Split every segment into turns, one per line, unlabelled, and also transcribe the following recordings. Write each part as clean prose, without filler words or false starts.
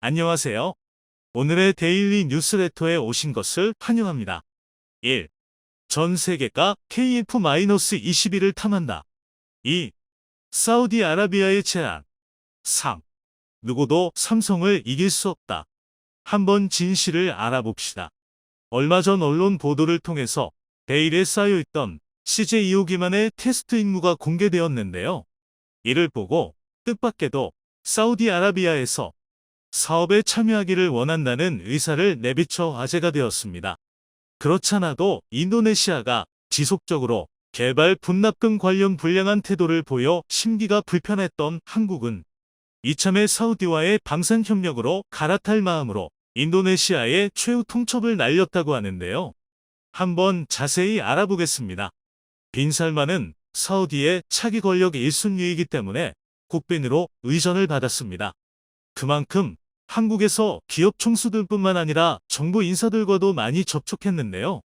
안녕하세요. 오늘의 데일리 뉴스레터에 오신 것을 환영합니다. 1. 전 세계가 KF-21을 탐한다. 2. 사우디아라비아의 제안. 3. 누구도 삼성을 이길 수 없다. 한번 진실을 알아봅시다. 얼마 전 언론 보도를 통해서 베일에 쌓여있던 CJ2호기만의 테스트 임무가 공개되었는데요. 이를 보고 뜻밖에도 사우디아라비아에서 사업에 참여하기를 원한다는 의사를 내비쳐 화제가 되었습니다. 그렇잖아도 인도네시아가 지속적으로 개발 분납금 관련 불량한 태도를 보여 심기가 불편했던 한국은 이참에 사우디와의 방산 협력으로 갈아탈 마음으로 인도네시아의 최후 통첩을 날렸다고 하는데요. 한번 자세히 알아보겠습니다. 빈살만은 사우디의 차기 권력 1순위이기 때문에 국빈으로 의전을 받았습니다. 그만큼 한국에서 기업 총수들뿐만 아니라 정부 인사들과도 많이 접촉했는데요.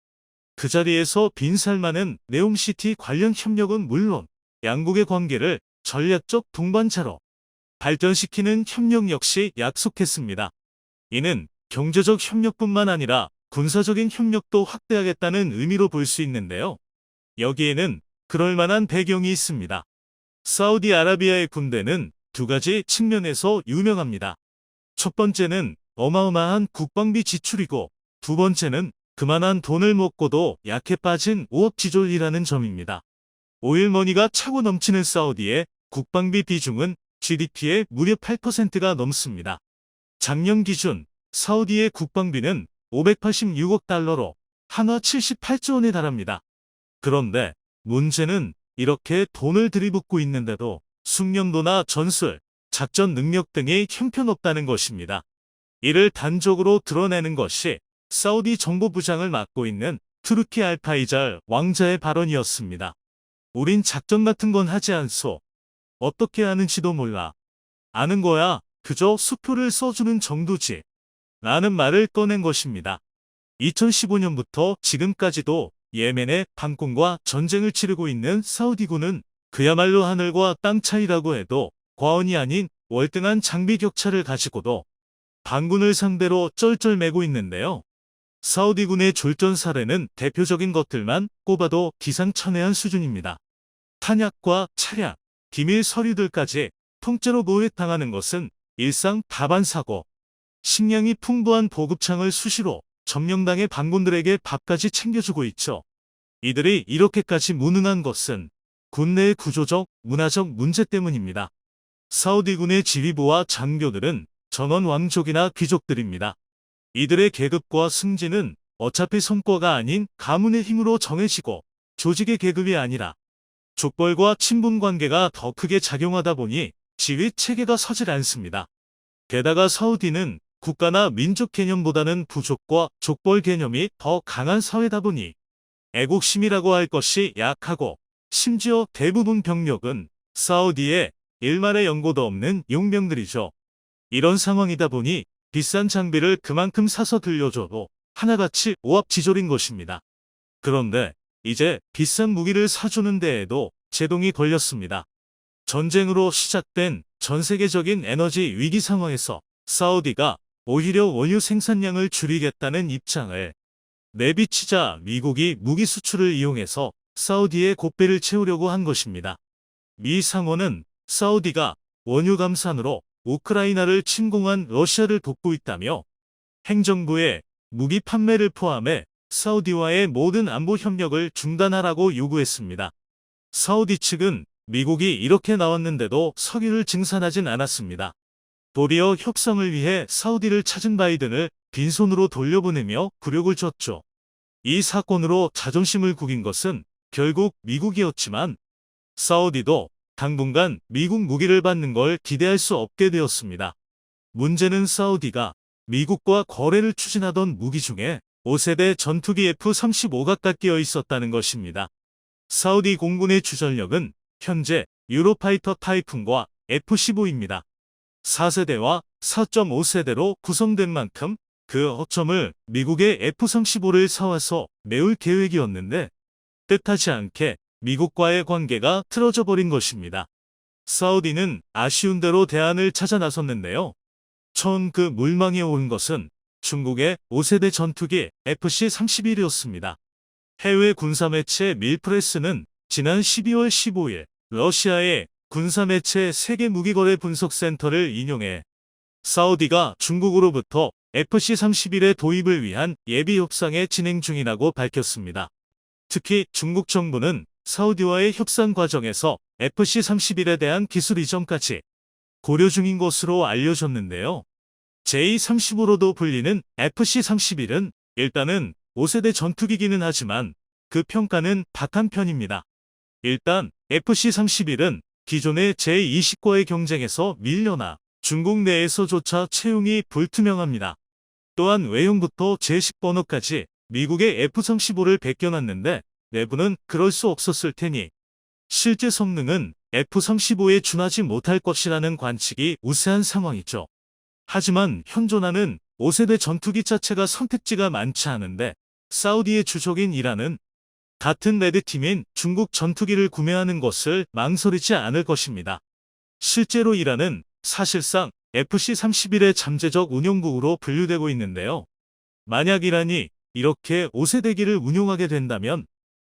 그 자리에서 빈살만은 네옴시티 관련 협력은 물론 양국의 관계를 전략적 동반자로 발전시키는 협력 역시 약속했습니다. 이는 경제적 협력뿐만 아니라 군사적인 협력도 확대하겠다는 의미로 볼 수 있는데요. 여기에는 그럴 만한 배경이 있습니다. 사우디아라비아의 군대는 두 가지 측면에서 유명합니다. 첫 번째는 어마어마한 국방비 지출이고 두 번째는 그만한 돈을 먹고도 약해 빠진 우업지졸이라는 점입니다. 오일머니가 차고 넘치는 사우디의 국방비 비중은 GDP의 무려 8%가 넘습니다. 작년 기준 사우디의 국방비는 586억 달러로 한화 78조 원에 달합니다. 그런데 문제는 이렇게 돈을 들이붓고 있는데도 숙련도나 전술, 작전 능력 등이 형편없다는 것입니다. 이를 단적으로 드러내는 것이 사우디 정보부장을 맡고 있는 투르키 알파이잘 왕자의 발언이었습니다. 우린 작전 같은 건 하지 않소. 어떻게 하는지도 몰라. 아는 거야 그저 수표를 써주는 정도지. 라는 말을 꺼낸 것입니다. 2015년부터 지금까지도 예멘의 반군과 전쟁을 치르고 있는 사우디군은 그야말로 하늘과 땅 차이라고 해도 과언이 아닌 월등한 장비 격차를 가지고도 반군을 상대로 쩔쩔매고 있는데요. 사우디군의 졸전 사례는 대표적인 것들만 꼽아도 기상천외한 수준입니다. 탄약과 차량, 기밀 서류들까지 통째로 모획당하는 것은 일상 다반사고, 식량이 풍부한 보급창을 수시로 점령당의 반군들에게 밥까지 챙겨주고 있죠. 이들이 이렇게까지 무능한 것은 군내의 구조적, 문화적 문제 때문입니다. 사우디군의 지휘부와 장교들은 전원 왕족이나 귀족들입니다. 이들의 계급과 승진은 어차피 성과가 아닌 가문의 힘으로 정해지고 조직의 계급이 아니라 족벌과 친분 관계가 더 크게 작용하다 보니 지휘 체계가 서질 않습니다. 게다가 사우디는 국가나 민족 개념보다는 부족과 족벌 개념이 더 강한 사회다 보니 애국심이라고 할 것이 약하고 심지어 대부분 병력은 사우디의 일말의 연고도 없는 용병들이죠. 이런 상황이다 보니 비싼 장비를 그만큼 사서 들려줘도 하나같이 오합지졸인 것입니다. 그런데 이제 비싼 무기를 사주는 데에도 제동이 걸렸습니다. 전쟁으로 시작된 전 세계적인 에너지 위기 상황에서 사우디가 오히려 원유 생산량을 줄이겠다는 입장을 내비치자 미국이 무기 수출을 이용해서 사우디의 고삐를 채우려고 한 것입니다. 미 상원은 사우디가 원유 감산으로 우크라이나를 침공한 러시아를 돕고 있다며 행정부에 무기 판매를 포함해 사우디와의 모든 안보 협력을 중단하라고 요구했습니다. 사우디 측은 미국이 이렇게 나왔는데도 석유를 증산하진 않았습니다. 도리어 협상을 위해 사우디를 찾은 바이든을 빈손으로 돌려보내며 굴욕을 줬죠. 이 사건으로 자존심을 구긴 것은 결국 미국이었지만 사우디도 당분간 미국 무기를 받는 걸 기대할 수 없게 되었습니다. 문제는 사우디가 미국과 거래를 추진하던 무기 중에 5세대 전투기 F-35가 깎여 있었다는 것입니다. 사우디 공군의 주전력은 현재 유로파이터 타이푼과 F-15입니다. 4세대와 4.5세대로 구성된 만큼 그 허점을 미국의 F-35를 사와서 메울 계획이었는데 뜻하지 않게 미국과의 관계가 틀어져 버린 것입니다. 사우디는 아쉬운 대로 대안을 찾아 나섰는데요. 처음 그 물망에 오른 것은 중국의 5세대 전투기 FC-31이었습니다. 해외 군사매체 밀프레스는 지난 12월 15일 러시아의 군사매체 세계무기거래 분석센터를 인용해 사우디가 중국으로부터 FC-31의 도입을 위한 예비 협상에 진행 중이라고 밝혔습니다. 특히 중국 정부는 사우디와의 협상 과정에서 FC-31에 대한 기술 이전까지 고려 중인 것으로 알려졌는데요. J-35로도 불리는 FC-31은 일단은 5세대 전투기기는 하지만 그 평가는 박한 편입니다. 일단 FC-31은 기존의 J-20과의 경쟁에서 밀려나 중국 내에서조차 채용이 불투명합니다. 또한 외형부터 제10 번호까지 미국의 F-35를 베껴놨는데 내부는 그럴 수 없었을 테니 실제 성능은 F-35에 준하지 못할 것이라는 관측이 우세한 상황이죠. 하지만 현존하는 5세대 전투기 자체가 선택지가 많지 않은데 사우디의 주적인 이란은 같은 레드팀인 중국 전투기를 구매하는 것을 망설이지 않을 것입니다. 실제로 이란은 사실상 FC-31의 잠재적 운용국으로 분류되고 있는데요. 만약 이란이 이렇게 5세대기를 운용하게 된다면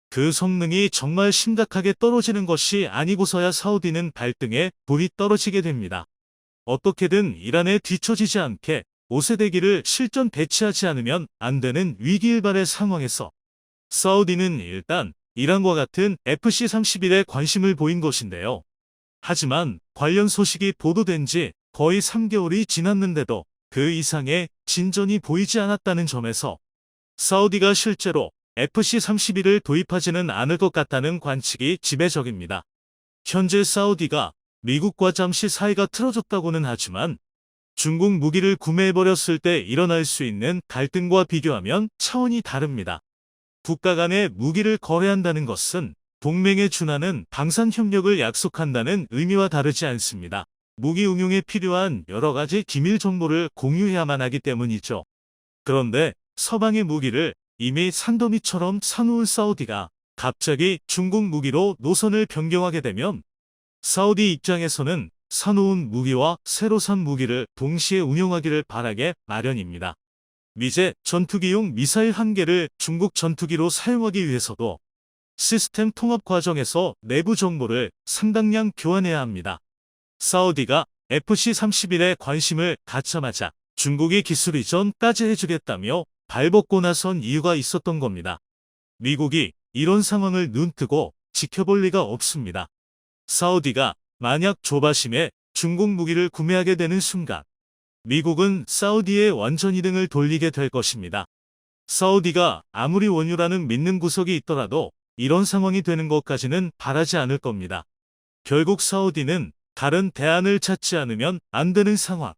그 성능이 정말 심각하게 떨어지는 것이 아니고서야 사우디는 발등에 불이 떨어지게 됩니다. 어떻게든 이란에 뒤처지지 않게 5세대기를 실전 배치하지 않으면 안 되는 위기일발의 상황에서 사우디는 일단 이란과 같은 FC-31에 관심을 보인 것인데요. 하지만 관련 소식이 보도된 지 거의 3개월이 지났는데도 그 이상의 진전이 보이지 않았다는 점에서 사우디가 실제로 FC-31을 도입하지는 않을 것 같다는 관측이 지배적입니다. 현재 사우디가 미국과 잠시 사이가 틀어졌다고는 하지만 중국 무기를 구매해버렸을 때 일어날 수 있는 갈등과 비교하면 차원이 다릅니다. 국가 간에 무기를 거래한다는 것은 동맹에 준하는 방산협력을 약속한다는 의미와 다르지 않습니다. 무기 응용에 필요한 여러 가지 기밀 정보를 공유해야만 하기 때문이죠. 그런데 서방의 무기를 이미 산더미처럼 사놓은 사우디가 갑자기 중국 무기로 노선을 변경하게 되면 사우디 입장에서는 사놓은 무기와 새로 산 무기를 동시에 운용하기를 바라게 마련입니다. 미제 전투기용 미사일 1개를 중국 전투기로 사용하기 위해서도 시스템 통합 과정에서 내부 정보를 상당량 교환해야 합니다. 사우디가 FC-31에 관심을 갖자마자 중국이 기술 이전까지 해주겠다며 발벗고 나선 이유가 있었던 겁니다. 미국이 이런 상황을 눈뜨고 지켜볼 리가 없습니다. 사우디가 만약 조바심에 중국 무기를 구매하게 되는 순간 미국은 사우디의 완전히 등을 돌리게 될 것입니다. 사우디가 아무리 원유라는 믿는 구석이 있더라도 이런 상황이 되는 것까지는 바라지 않을 겁니다. 결국 사우디는 다른 대안을 찾지 않으면 안 되는 상황.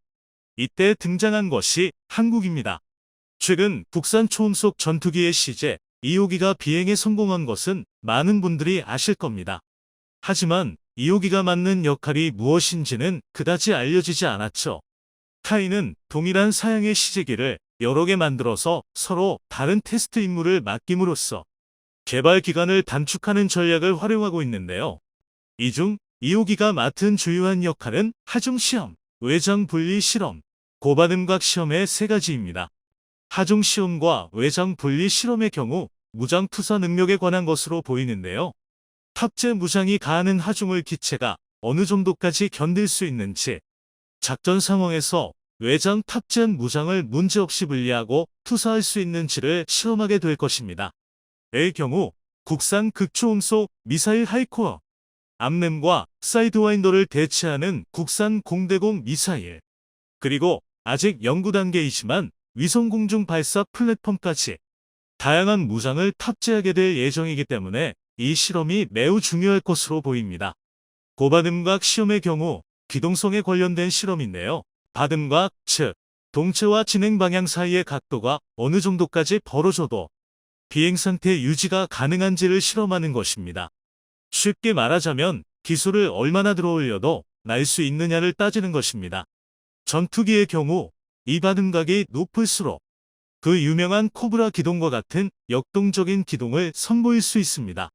이때 등장한 것이 한국입니다. 최근 국산 초음속 전투기의 시제 2호기가 비행에 성공한 것은 많은 분들이 아실 겁니다. 하지만 2호기가 맡는 역할이 무엇인지는 그다지 알려지지 않았죠. 타이는 동일한 사양의 시제기를 여러 개 만들어서 서로 다른 테스트 임무를 맡김으로써 개발 기간을 단축하는 전략을 활용하고 있는데요. 이 중 2호기가 맡은 주요한 역할은 하중시험, 외장 분리 실험, 고반음각 시험의 세 가지입니다. 하중시험과 외장 분리 실험의 경우 무장 투사 능력에 관한 것으로 보이는데요. 탑재 무장이 가하는 하중을 기체가 어느 정도까지 견딜 수 있는지, 작전 상황에서 외장 탑재한 무장을 문제없이 분리하고 투사할 수 있는지를 실험하게 될 것입니다. 의 경우 국산 극초음속 미사일 하이코어, 암램과 사이드와인더를 대체하는 국산 공대공 미사일, 그리고 아직 연구 단계이지만 위성 공중 발사 플랫폼까지 다양한 무장을 탑재하게 될 예정이기 때문에 이 실험이 매우 중요할 것으로 보입니다. 고반음각 시험의 경우 기동성에 관련된 실험인데요. 받음각, 즉 동체와 진행 방향 사이의 각도가 어느 정도까지 벌어져도 비행 상태 유지가 가능한지를 실험하는 것입니다. 쉽게 말하자면 기술을 얼마나 들어올려도 날 수 있느냐를 따지는 것입니다. 전투기의 경우 이 받음각이 높을수록 그 유명한 코브라 기동과 같은 역동적인 기동을 선보일 수 있습니다.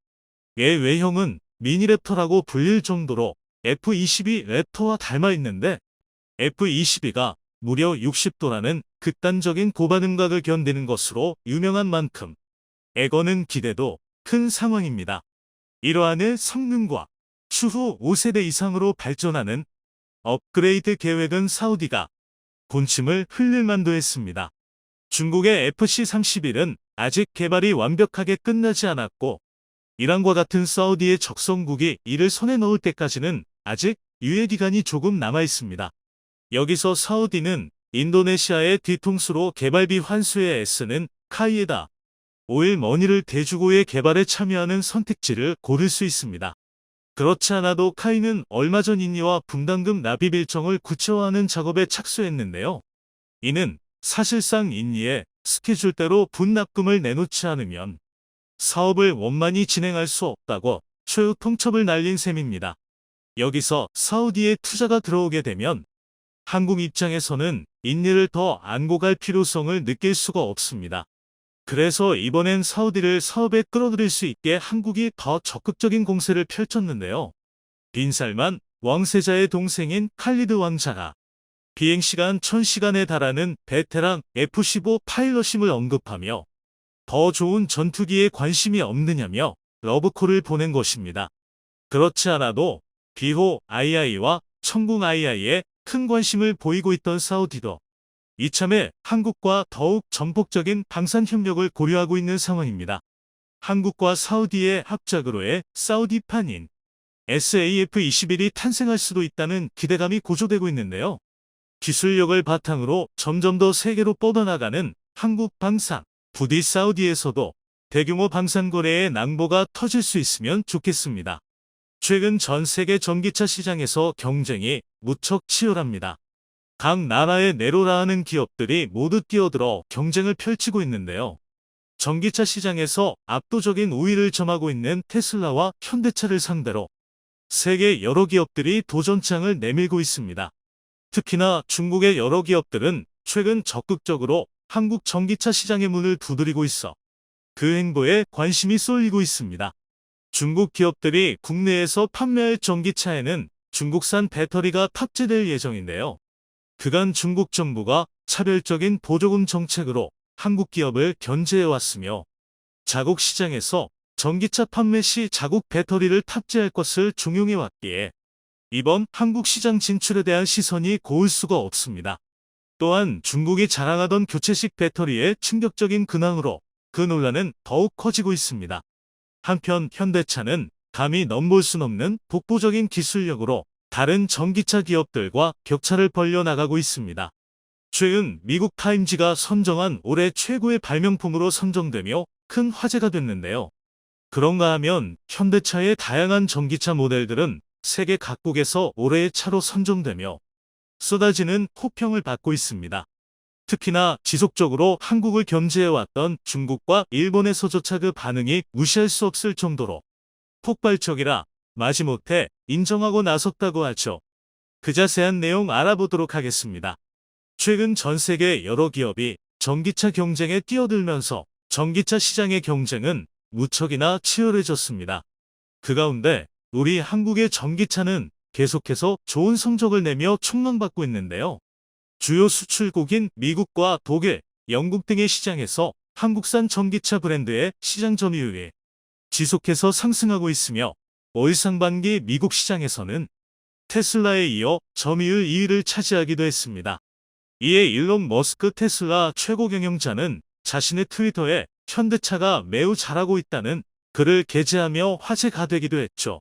얘 외형은 미니랩터라고 불릴 정도로 F-22 랩터와 닮아 있는데 F-22가 무려 60도라는 극단적인 고반응각을 견디는 것으로 유명한 만큼 에거는 기대도 큰 상황입니다. 이러한 성능과 추후 5세대 이상으로 발전하는 업그레이드 계획은 사우디가 군침을 흘릴 만도 했습니다. 중국의 FC-31은 아직 개발이 완벽하게 끝나지 않았고 이란과 같은 사우디의 적성국이 이를 손에 넣을 때까지는 아직 유예 기간이 조금 남아 있습니다. 여기서 사우디는 인도네시아의 뒤통수로 개발비 환수에 애쓰는 카이에다 오일 머니를 대주고의 개발에 참여하는 선택지를 고를 수 있습니다. 그렇지 않아도 카이는 얼마 전 인니와 분담금 납입 일정을 구체화하는 작업에 착수했는데요. 이는 사실상 인니의 스케줄대로 분납금을 내놓지 않으면 사업을 원만히 진행할 수 없다고 최후 통첩을 날린 셈입니다. 여기서 사우디에 투자가 들어오게 되면 한국 입장에서는 인니를 더 안고 갈 필요성을 느낄 수가 없습니다. 그래서 이번엔 사우디를 사업에 끌어들일 수 있게 한국이 더 적극적인 공세를 펼쳤는데요. 빈살만 왕세자의 동생인 칼리드 왕자가 비행시간 1000시간에 달하는 베테랑 F-15 파일럿임을 언급하며 더 좋은 전투기에 관심이 없느냐며 러브콜을 보낸 것입니다. 그렇지 않아도 비호 II와 청궁 II에 큰 관심을 보이고 있던 사우디도 이참에 한국과 더욱 전폭적인 방산 협력을 고려하고 있는 상황입니다. 한국과 사우디의 합작으로의 사우디판인 SAF-21이 탄생할 수도 있다는 기대감이 고조되고 있는데요. 기술력을 바탕으로 점점 더 세계로 뻗어나가는 한국 방산, 부디 사우디에서도 대규모 방산 거래의 낭보가 터질 수 있으면 좋겠습니다. 최근 전 세계 전기차 시장에서 경쟁이 무척 치열합니다. 각 나라의 내로라 하는 기업들이 모두 뛰어들어 경쟁을 펼치고 있는데요. 전기차 시장에서 압도적인 우위를 점하고 있는 테슬라와 현대차를 상대로 세계 여러 기업들이 도전장을 내밀고 있습니다. 특히나 중국의 여러 기업들은 최근 적극적으로 한국 전기차 시장의 문을 두드리고 있어 그 행보에 관심이 쏠리고 있습니다. 중국 기업들이 국내에서 판매할 전기차에는 중국산 배터리가 탑재될 예정인데요. 그간 중국 정부가 차별적인 보조금 정책으로 한국 기업을 견제해왔으며 자국 시장에서 전기차 판매 시 자국 배터리를 탑재할 것을 중용해왔기에 이번 한국 시장 진출에 대한 시선이 고울 수가 없습니다. 또한 중국이 자랑하던 교체식 배터리의 충격적인 근황으로 그 논란은 더욱 커지고 있습니다. 한편 현대차는 감히 넘볼 순 없는 독보적인 기술력으로 다른 전기차 기업들과 격차를 벌려나가고 있습니다. 최근 미국 타임지가 선정한 올해 최고의 발명품으로 선정되며 큰 화제가 됐는데요. 그런가 하면 현대차의 다양한 전기차 모델들은 세계 각국에서 올해의 차로 선정되며 쏟아지는 호평을 받고 있습니다. 특히나 지속적으로 한국을 견제해왔던 중국과 일본에서조차 그 반응이 무시할 수 없을 정도로 폭발적이라 마지못해 인정하고 나섰다고 하죠. 그 자세한 내용 알아보도록 하겠습니다. 최근 전 세계 여러 기업이 전기차 경쟁에 뛰어들면서 전기차 시장의 경쟁은 무척이나 치열해졌습니다. 그 가운데 우리 한국의 전기차는 계속해서 좋은 성적을 내며 촉망받고 있는데요. 주요 수출국인 미국과 독일, 영국 등의 시장에서 한국산 전기차 브랜드의 시장 점유율이 지속해서 상승하고 있으며 올 상반기 미국 시장에서는 테슬라에 이어 점유율 2위를 차지하기도 했습니다. 이에 일론 머스크 테슬라 최고 경영자는 자신의 트위터에 현대차가 매우 잘하고 있다는 글을 게재하며 화제가 되기도 했죠.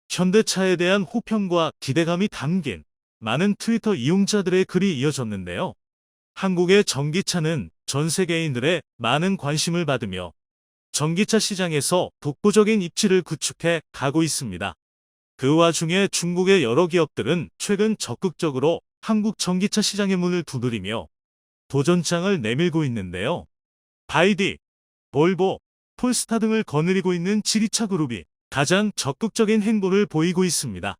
현대차에 대한 호평과 기대감이 담긴 많은 트위터 이용자들의 글이 이어졌는데요. 한국의 전기차는 전 세계인들의 많은 관심을 받으며 전기차 시장에서 독보적인 입지를 구축해 가고 있습니다. 그 와중에 중국의 여러 기업들은 최근 적극적으로 한국 전기차 시장의 문을 두드리며 도전장을 내밀고 있는데요. 바이디, 볼보, 폴스타 등을 거느리고 있는 지리차 그룹이 가장 적극적인 행보를 보이고 있습니다.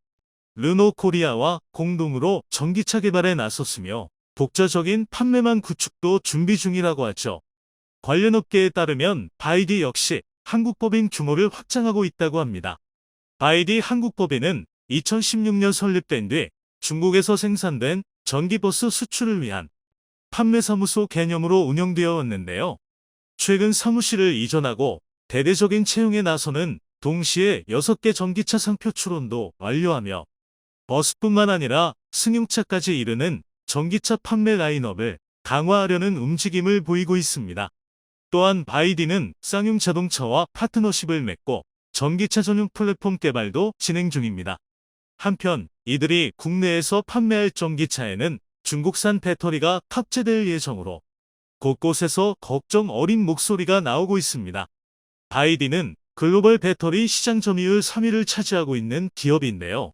르노 코리아와 공동으로 전기차 개발에 나섰으며 독자적인 판매망 구축도 준비 중이라고 하죠. 관련 업계에 따르면 바이디 역시 한국법인 규모를 확장하고 있다고 합니다. 바이디 한국법인은 2016년 설립된 뒤 중국에서 생산된 전기버스 수출을 위한 판매사무소 개념으로 운영되어 왔는데요. 최근 사무실을 이전하고 대대적인 채용에 나서는 동시에 6개 전기차 상표 출원도 완료하며 버스뿐만 아니라 승용차까지 이르는 전기차 판매 라인업을 강화하려는 움직임을 보이고 있습니다. 또한 바이디는 쌍용 자동차와 파트너십을 맺고 전기차 전용 플랫폼 개발도 진행 중입니다. 한편 이들이 국내에서 판매할 전기차에는 중국산 배터리가 탑재될 예정으로 곳곳에서 걱정 어린 목소리가 나오고 있습니다. 바이디는 글로벌 배터리 시장 점유율 3위를 차지하고 있는 기업인데요.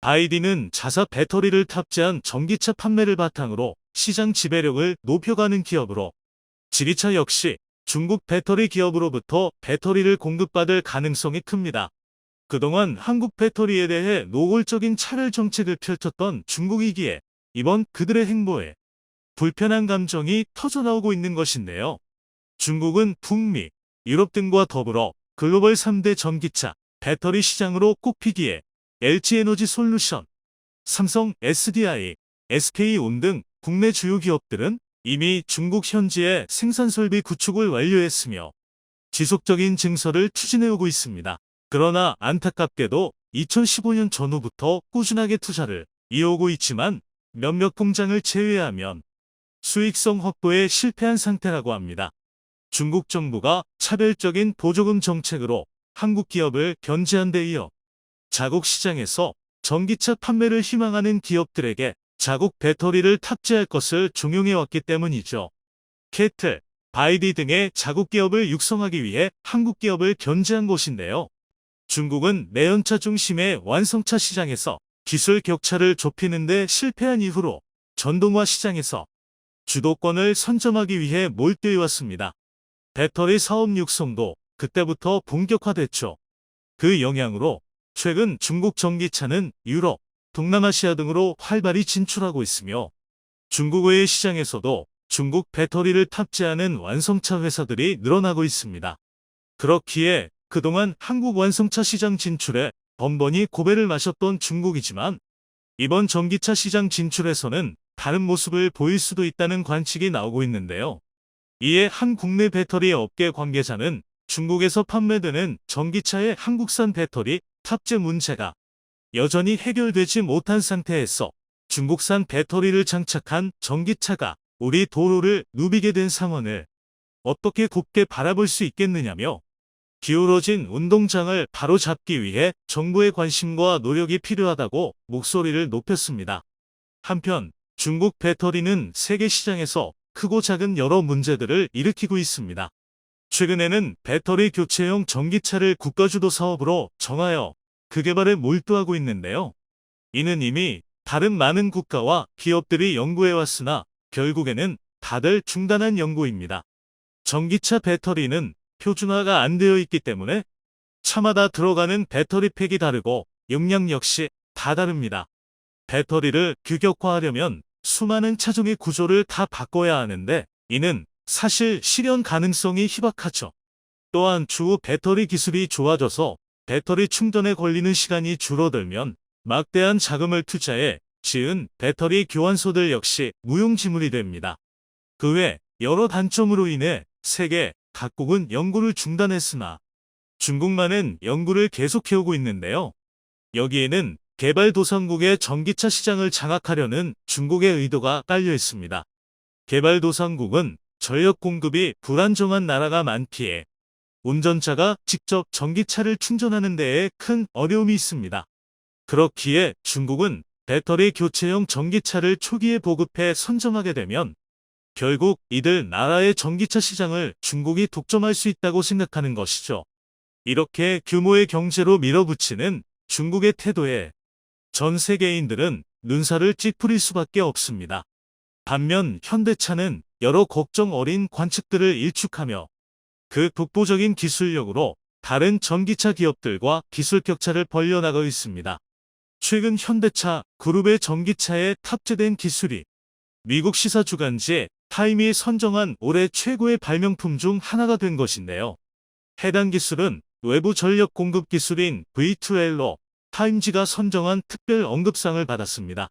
바이디는 자사 배터리를 탑재한 전기차 판매를 바탕으로 시장 지배력을 높여가는 기업으로 지리차 역시 중국 배터리 기업으로부터 배터리를 공급받을 가능성이 큽니다. 그동안 한국 배터리에 대해 노골적인 차별 정책을 펼쳤던 중국이기에 이번 그들의 행보에 불편한 감정이 터져나오고 있는 것인데요. 중국은 북미, 유럽 등과 더불어 글로벌 3대 전기차, 배터리 시장으로 꼽히기에 LG에너지 솔루션, 삼성, SDI, SK온 등 국내 주요 기업들은 이미 중국 현지의 생산 설비 구축을 완료했으며 지속적인 증설을 추진해오고 있습니다. 그러나 안타깝게도 2015년 전후부터 꾸준하게 투자를 이어오고 있지만 몇몇 공장을 제외하면 수익성 확보에 실패한 상태라고 합니다. 중국 정부가 차별적인 보조금 정책으로 한국 기업을 견제한 데 이어 자국 시장에서 전기차 판매를 희망하는 기업들에게 자국 배터리를 탑재할 것을 종용해왔기 때문이죠. 캐틀, 바이디 등의 자국 기업을 육성하기 위해 한국 기업을 견제한 것인데요. 중국은 내연차 중심의 완성차 시장에서 기술 격차를 좁히는 데 실패한 이후로 전동화 시장에서 주도권을 선점하기 위해 몰두해왔습니다. 배터리 사업 육성도 그때부터 본격화됐죠. 그 영향으로 최근 중국 전기차는 유럽, 동남아시아 등으로 활발히 진출하고 있으며 중국 외의 시장에서도 중국 배터리를 탑재하는 완성차 회사들이 늘어나고 있습니다. 그렇기에 그동안 한국 완성차 시장 진출에 번번이 고배를 마셨던 중국이지만 이번 전기차 시장 진출에서는 다른 모습을 보일 수도 있다는 관측이 나오고 있는데요. 이에 한 국내 배터리 업계 관계자는 중국에서 판매되는 전기차의 한국산 배터리 탑재 문제가 여전히 해결되지 못한 상태에서 중국산 배터리를 장착한 전기차가 우리 도로를 누비게 된 상황을 어떻게 곱게 바라볼 수 있겠느냐며 기울어진 운동장을 바로잡기 위해 정부의 관심과 노력이 필요하다고 목소리를 높였습니다. 한편 중국 배터리는 세계 시장에서 크고 작은 여러 문제들을 일으키고 있습니다. 최근에는 배터리 교체용 전기차를 국가주도 사업으로 정하여 그 개발에 몰두하고 있는데요. 이는 이미 다른 많은 국가와 기업들이 연구해왔으나 결국에는 다들 중단한 연구입니다. 전기차 배터리는 표준화가 안 되어 있기 때문에 차마다 들어가는 배터리 팩이 다르고 용량 역시 다 다릅니다. 배터리를 규격화하려면 수많은 차종의 구조를 다 바꿔야 하는데 이는 사실 실현 가능성이 희박하죠. 또한 추후 배터리 기술이 좋아져서 배터리 충전에 걸리는 시간이 줄어들면 막대한 자금을 투자해 지은 배터리 교환소들 역시 무용지물이 됩니다. 그 외 여러 단점으로 인해 세계 각국은 연구를 중단했으나 중국만은 연구를 계속해오고 있는데요. 여기에는 개발도상국의 전기차 시장을 장악하려는 중국의 의도가 깔려 있습니다. 개발도상국은 전력 공급이 불안정한 나라가 많기에 운전자가 직접 전기차를 충전하는 데에 큰 어려움이 있습니다. 그렇기에 중국은 배터리 교체용 전기차를 초기에 보급해 선점하게 되면 결국 이들 나라의 전기차 시장을 중국이 독점할 수 있다고 생각하는 것이죠. 이렇게 규모의 경제로 밀어붙이는 중국의 태도에 전 세계인들은 눈살을 찌푸릴 수밖에 없습니다. 반면 현대차는 여러 걱정 어린 관측들을 일축하며 그 독보적인 기술력으로 다른 전기차 기업들과 기술 격차를 벌려나가고 있습니다. 최근 현대차 그룹의 전기차에 탑재된 기술이 미국 시사 주간지 타임이 선정한 올해 최고의 발명품 중 하나가 된 것인데요. 해당 기술은 외부 전력 공급 기술인 V2L로 타임지가 선정한 특별 언급상을 받았습니다.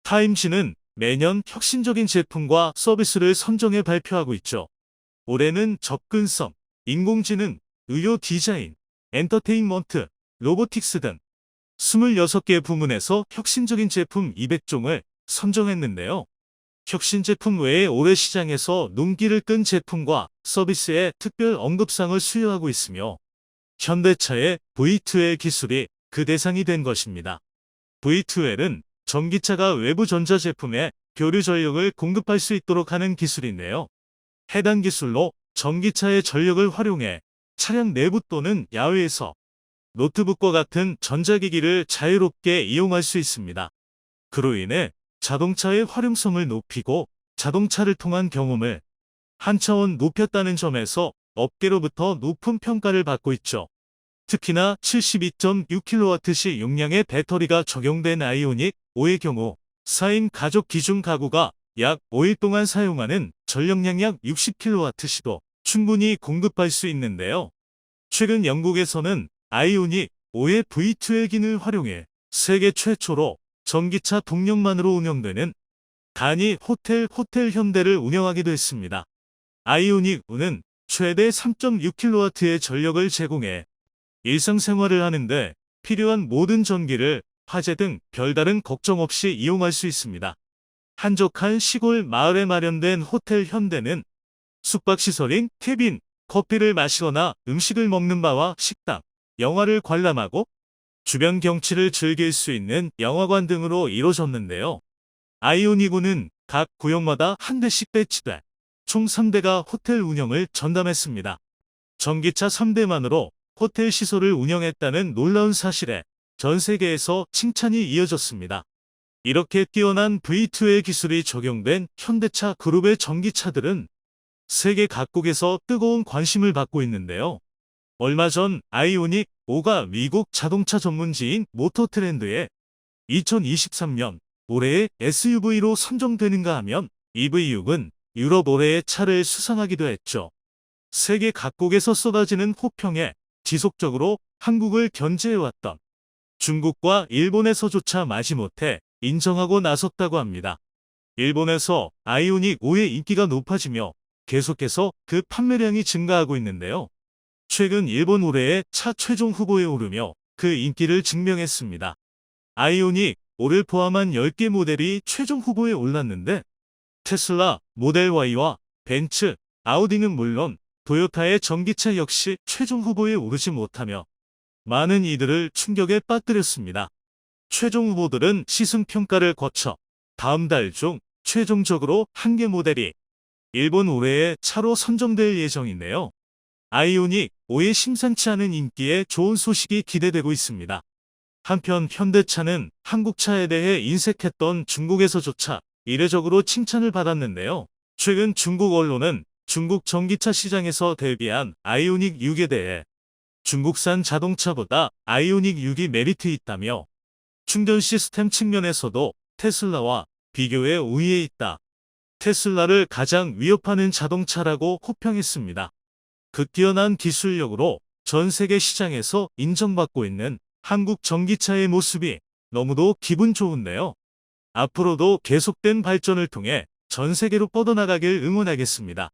타임지는 매년 혁신적인 제품과 서비스를 선정해 발표하고 있죠. 올해는 접근성, 인공지능, 의료 디자인, 엔터테인먼트, 로보틱스 등 26개 부문에서 혁신적인 제품 200종을 선정했는데요. 혁신 제품 외에 올해 시장에서 눈길을 끈 제품과 서비스의 특별 언급상을 수여하고 있으며 현대차의 V2L 기술이 그 대상이 된 것입니다. V2L은 전기차가 외부 전자제품에 교류 전력을 공급할 수 있도록 하는 기술인데요. 해당 기술로 전기차의 전력을 활용해 차량 내부 또는 야외에서 노트북과 같은 전자기기를 자유롭게 이용할 수 있습니다. 그로 인해 자동차의 활용성을 높이고 자동차를 통한 경험을 한 차원 높였다는 점에서 업계로부터 높은 평가를 받고 있죠. 특히나 72.6kWh 용량의 배터리가 적용된 아이오닉 5의 경우 4인 가족 기준 가구가 약 5일 동안 사용하는 전력량 약 60kWh도 충분히 공급할 수 있는데요. 최근 영국에서는 아이오닉 5의 V2L 기능을 활용해 세계 최초로 전기차 동력만으로 운영되는 간이 호텔 현대를 운영하기도 했습니다. 아이오닉 5는 최대 3.6kW의 전력을 제공해 일상생활을 하는데 필요한 모든 전기를 화재 등 별다른 걱정 없이 이용할 수 있습니다. 한적한 시골 마을에 마련된 호텔 현대는 숙박시설인 캐빈, 커피를 마시거나 음식을 먹는 바와 식당, 영화를 관람하고 주변 경치를 즐길 수 있는 영화관 등으로 이루어졌는데요. 아이오닉5는 각 구역마다 한 대씩 배치돼 총 3대가 호텔 운영을 전담했습니다. 전기차 3대만으로 호텔 시설을 운영했다는 놀라운 사실에 전 세계에서 칭찬이 이어졌습니다. 이렇게 뛰어난 V2의 기술이 적용된 현대차 그룹의 전기차들은 세계 각국에서 뜨거운 관심을 받고 있는데요. 얼마 전 아이오닉 5가 미국 자동차 전문지인 모터트렌드에 2023년 올해의 SUV로 선정되는가 하면 EV6은 유럽 올해의 차를 수상하기도 했죠. 세계 각국에서 쏟아지는 호평에 지속적으로 한국을 견제해왔던 중국과 일본에서조차 마지못해 인정하고 나섰다고 합니다. 일본에서 아이오닉 5의 인기가 높아지며 계속해서 그 판매량이 증가하고 있는데요. 최근 일본 올해의 차 최종 후보에 오르며 그 인기를 증명했습니다. 아이오닉 5를 포함한 10개 모델이 최종 후보에 올랐는데 테슬라, 모델 Y와 벤츠, 아우디는 물론 도요타의 전기차 역시 최종 후보에 오르지 못하며 많은 이들을 충격에 빠뜨렸습니다. 최종 후보들은 시승평가를 거쳐 다음 달 중 최종적으로 한 개 모델이 일본 올해의 차로 선정될 예정인데요. 아이오닉 5의 심상치 않은 인기에 좋은 소식이 기대되고 있습니다. 한편 현대차는 한국차에 대해 인색했던 중국에서조차 이례적으로 칭찬을 받았는데요. 최근 중국 언론은 중국 전기차 시장에서 데뷔한 아이오닉 6에 대해 중국산 자동차보다 아이오닉 6이 메리트 있다며 충전 시스템 측면에서도 테슬라와 비교해 우위에 있다. 테슬라를 가장 위협하는 자동차라고 호평했습니다. 그 뛰어난 기술력으로 전 세계 시장에서 인정받고 있는 한국 전기차의 모습이 너무도 기분 좋은데요. 앞으로도 계속된 발전을 통해 전 세계로 뻗어나가길 응원하겠습니다.